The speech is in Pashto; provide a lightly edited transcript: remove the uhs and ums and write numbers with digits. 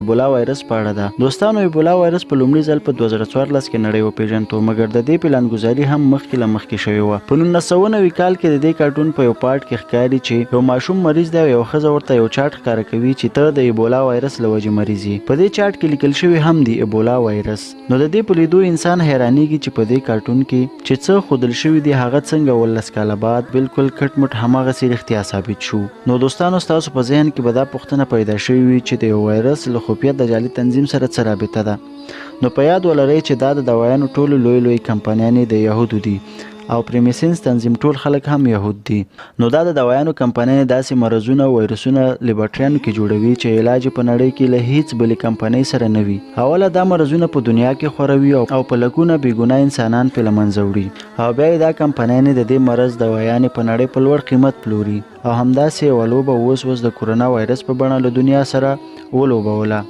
ایبولا وایرس په اړه ده. دوستانو ایبولا وایرس په لومړي ځل په 2014 کې نړۍ وپېژندو، مګر د دې پلانګذاري هم مخکې له مخکې شوې وه. په 1990 کال کې د دې کارټون په یو پارت کې ښکاري چې یو ماشوم مریض دی او یو ښځه ورته یو چارټ ښکاره کوي چې ته د ایبولا وایرس له وجې مریض یې. په دې چارټ کې لیکل شوی هم دی ایبولا وایرس. نو د دې په لیدو انسان حیرانېږي چې په دې کارټون کې چې څه ښودل شوي دي هغه څنګه 19 کاله بعد بالکل کټ مټ هماغسې رښتیا ثابت شو. نو دوستانو ستاسو په ذهن کې به دا پوښتنه پیدا شوې وي چې د یو وایرس له خفیه د جعلي تنظیم سره څه رابطه ده. نو په یاد ولرئ چې دا د دوايانو ټولو لوی کمپنیانې د یهودو دي او پریمیسنس تنظیم ټول خلک هم یهود دي. نو دا د دوايانو کمپنیانې داسې مرضونه وایرسونه لیبارټریانو کې جوړوي چې علاج په نړۍ کې له هیڅ بلې کمپنۍ سره نه وي. اوله دا مرضونه په دنیا کې خوروي او په لکونه بېګناه انسانان پرې له منځه وړي او بیا یې دا کمپنیانې د دې مرض دوايانې په نړۍ په لوړ قیمت پلوري او همداسې یوه لوبه اوس د کورونا وایرس په بڼه له دنیا سره ولوبوله.